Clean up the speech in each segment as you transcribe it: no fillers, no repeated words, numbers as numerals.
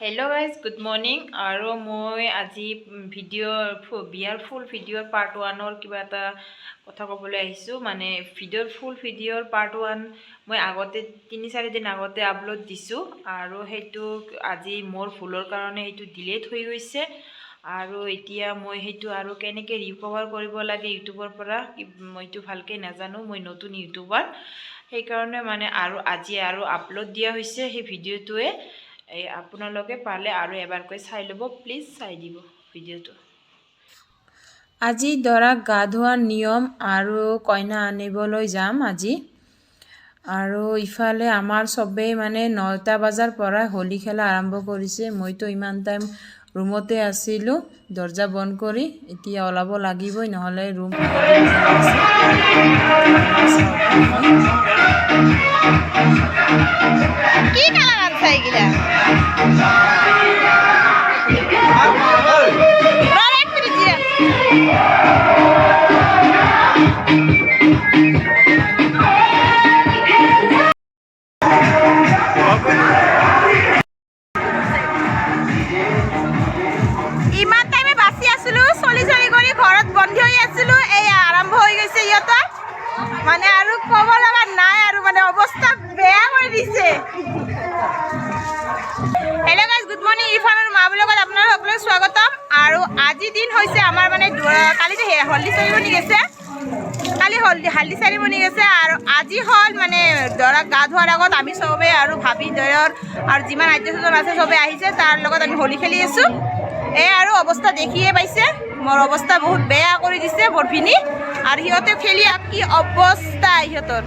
Hello guys good morning और मैं आज बियार फुल भिडिओर पार्ट 1 क्या कथा कबले माने भिडिओर फुल भिडिओर पार्ट 1 मैं आगते 3-4 दिन आगते आपलोड दिसो और हेतु आज मोर भूलर कारण डिलेट हो गई और इतना मैं हेतु केनेके रिकवर करिब लागे यूट्यूबर परा मैं भालके नाजानो मैं नतुन यूट्यूबर সেইকাৰণে মানে আৰু আজি আৰু আপলোড দিয়া হৈছে সেই ভিডিঅ'টোৱে আপোনালোকে পালে আৰু এবাৰকৈ চাই ল'ব প্লিজ চাই দিব ভিডিঅ'টো আজি দৰাক গা ধোৱাৰ নিয়ম আৰু কইনা আনিবলৈ যাম আজি আৰু ইফালে আমাৰ সবে মানে 9টা বজাৰ পৰা হোলি খেলা আৰম্ভ কৰিছে মইতো ইমান টাইম ৰুমতে আছিলো দৰজা বন্ধ কৰি এতিয়া ওলাব লাগিবই নহলে ৰুম কি কালাৰ আছে এগুলা ৰোলেট কৰে দিয়ে ইমান টাইমে বাসি আছিলো চলি কৰি ঘৰত বন্ধ হৈ আছিলো এই আৰম্ভ হৈ গৈছে ইয়তা মানে আৰু কব লগা নাই আৰু মানে অৱস্থা বেয়া কৰি দিছে हेलो गाइस गुड मर्निंग इरफानर मा ब्लगत आपनार सकलोक स्वागतम और আজি दिन होइसे आमार माने काली तो हल्दी सेरिमनी गेছে काली हल्दी सेरिमनी गेছে और আজি हल माने दरा गा धोৱাৰ আগত আমি সবে और भाभी दयर और जिमान आज्यজন আছে সবে আহিছে তার লগত আমি হোলি খেলি আছো এই আর অবস্থা দেখিয়ে পাইছে মোর অবস্থা বহুত বেয়া কৰি দিছে বৰফিনি আৰ হিয়তে খেলি কি অবস্থা হিয়তৰ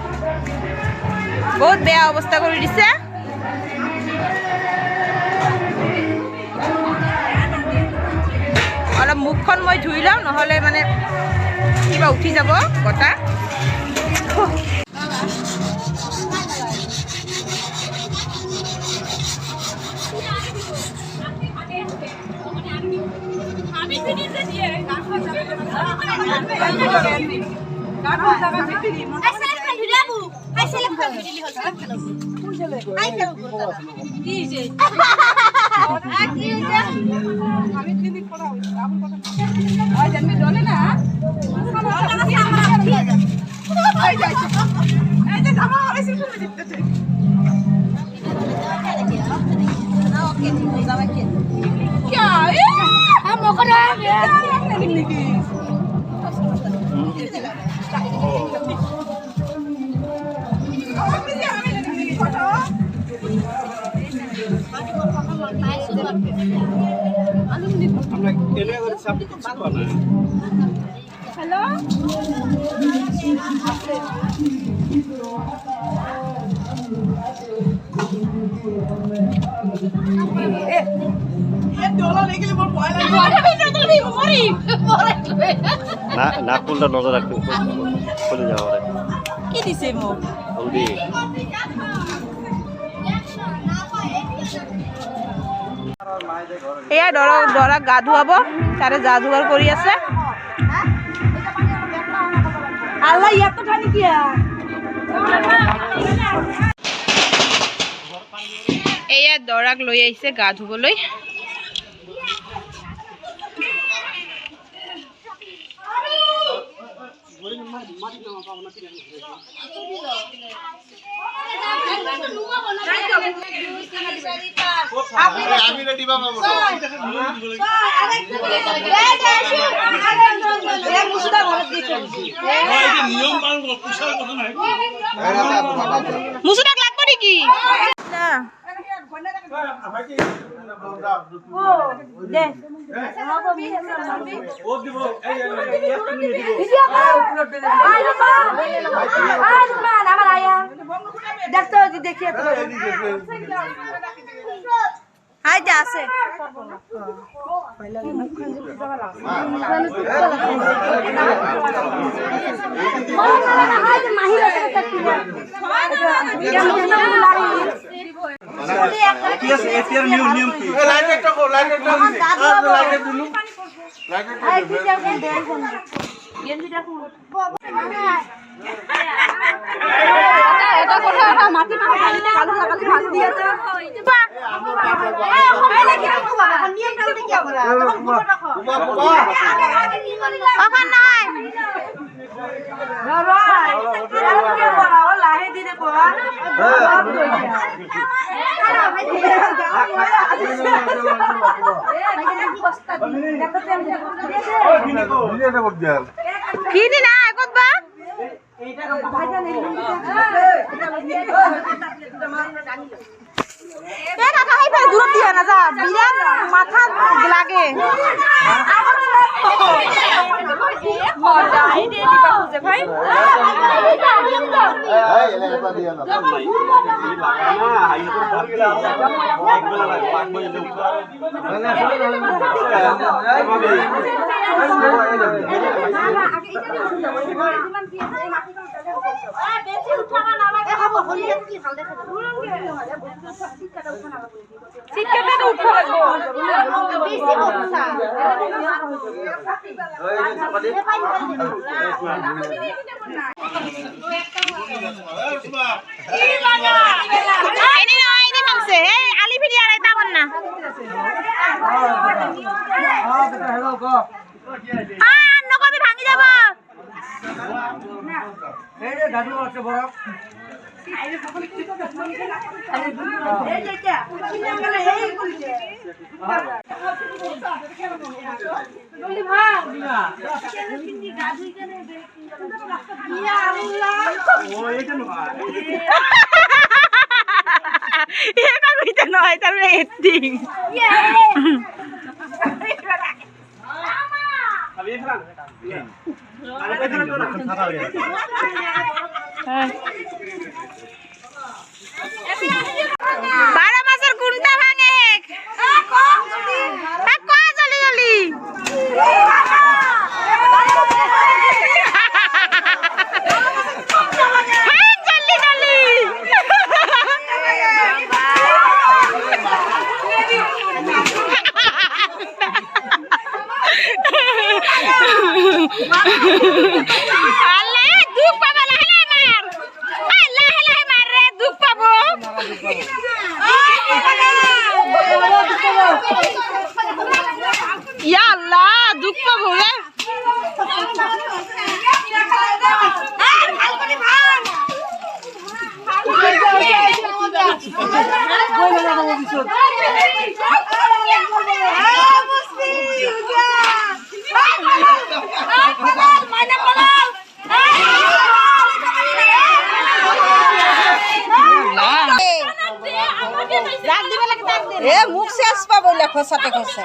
বহুত বেয়া অবস্থা কৰি দিছে অলপ মুখখন মই ধুই লওঁ নহলে মানে কিবা উঠি যাব কথা আমি ফিনিশে দিয়ে हेलो নাকুলটা নজর রাখবেন খুলে যাওয়ার কি দিছে মো হলদি এয়া দৰা গা ধুৱাব তাৰে গা ধুৱাৰ কৰি আছে আল্লাহ ইয়াত ঠানি কিয়া এয়া দৰাক লৈ আহিছে গা ধুবলৈ আমি রেডি বাবা বলো মুসুদা ঘরে দিছে এই যে নিয়ম পালন করো পুষার কথা নাই মুসুদা লাগবে নাকি না দে ও দিব এই আমার আয়া দেখতো দেখিয়ে তো হাই যা আছে কি আছে এতিয়ার নিয়ম কি লাইট একটা কো লাইট একটা লাইট দিলু লাইট একটা এটা কথা মাটি মাটি কালো কালো ভাগ দিয়েছে অকণ নহয় ফিরি না একত বা দূৰত দিয়া নাযা বিৰাট মাথা লাগে আলি ফিৰি আৰ এটা বল না নকবি ভাঙি যাব নহয় তাৰমানে এডিং বারো মাসের কোনটা ভাঙে জলদি জলদি মুখ শেষ পাবো খসাতে খসা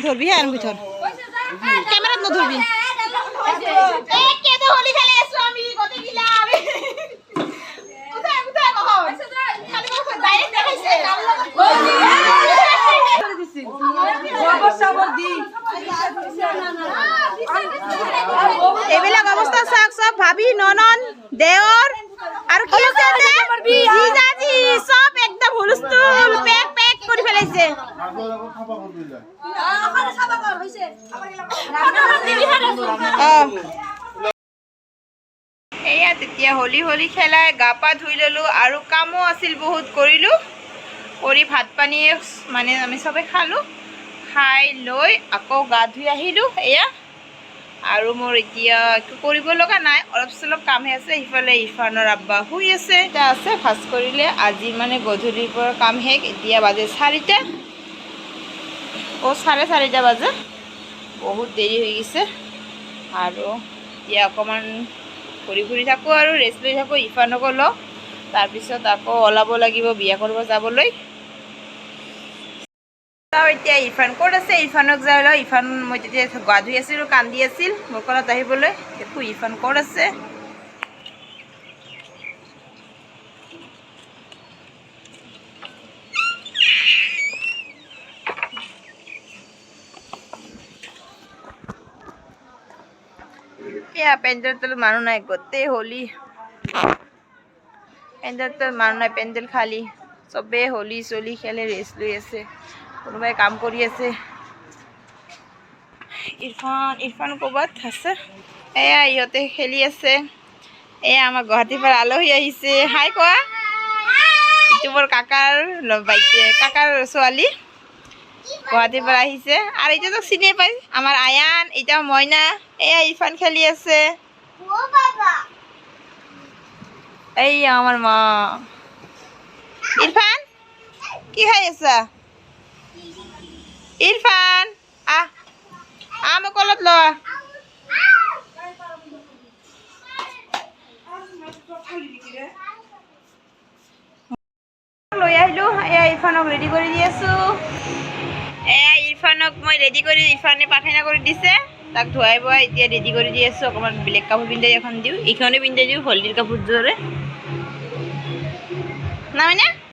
ধরবি হ্যাঁ ভিতর ক্যামেরা না ধরবি হোলি খেলে এসো আমি কতে গিলাম কোথায় কোথায় কহ খালি ডাইরেক্ট দেখাইছে এইবিলাক অবস্থা চাওক সব ভাবি ননন দেওর আর কি আছে জিজাজি সব একদম হুলস্থুল পেক পেক করে ফেলাইছে এয়া তেতিয়া হোলি হোলি খেলাই গা পা ধুই ললো আৰু কামো আছিল বহুত কৰিলো কৰি ভাত পানী মানে আমি সবে খালো খাই লৈ আকৌ গা ধুই আহিলো এয়া আৰু মোৰ এতিয়া একো কৰিব লগা নাই অলপ চলপ কামহে আছে ইফালে ইফানৰ আব্বা শুই আছে এটা আছে ফাষ্ট কৰিলে আজি মানে গধূলিৰ পৰা কাম শেষ এতিয়া বাজে 4টা ও 4:30 বাজে বহুত দেৰি হৈ গৈছে আৰু এতিয়া অকমান ঘূৰি থাকোঁ আৰু ৰেষ্ট লৈ থাকোঁ ইফানকো লওঁ তাৰপিছত আকৌ ওলাব লাগিব বিয়া কৰিব যাবলৈ এতিয়া ইৰফান ক'ত আছে? ইৰফানক যাই লওঁ। ইৰফান মই তেতিয়া গা ধুই আছিলোঁ, কান্দি আছিল মোৰ কোলত আহিবলৈ। দেখোঁ ইৰফান ক'ত আছে। এয়া পেণ্ডেল তলত মানুহ নাই, গোটেই হোলী। পেণ্ডেল তলত মানুহ নাই, পেণ্ডেল খালী। চবেই হোলী চলি খেলে, ৰেষ্ট লৈ আছে, কোনোবাই কাম কৰি আছে। ইৰফান ক'ৰবাত আছে। এয়া ইহঁতে খেলি আছে। এয়া আমাৰ গুৱাহাটীৰ পৰা আলহী আহিছে। হাই কোৱা। এইটো মোৰ কাকাৰ কাকাৰ ছোৱালী গুৱাহাটীৰ পৰা আহিছে। আৰু এতিয়াতো চিনি পাই আমাৰ আয়ান, এতিয়া মইনা। এয়া ইৰফান খেলি আছে। এইয়া আমাৰ মা। ইৰফান কি খাই আছা? ইৰফান আহ মোৰ কলত ল। লৈ আহিলোঁ। এয়া ইৰফানক ৰেডি কৰি দি আছোঁ। এয়া ইৰফানক মই ৰেডি কৰি, ইৰফানে পাখানা কৰি দিছে, তাক ধুৱাই বোৱাই এতিয়া ৰেডি কৰি দি আছোঁ। অকণমান বেলেগ কাপোৰ পিন্ধাই এখন দিওঁ, এইখনে পিন্ধাই দিওঁ হলদিৰ কাপোৰযোৰে। নহয় নে?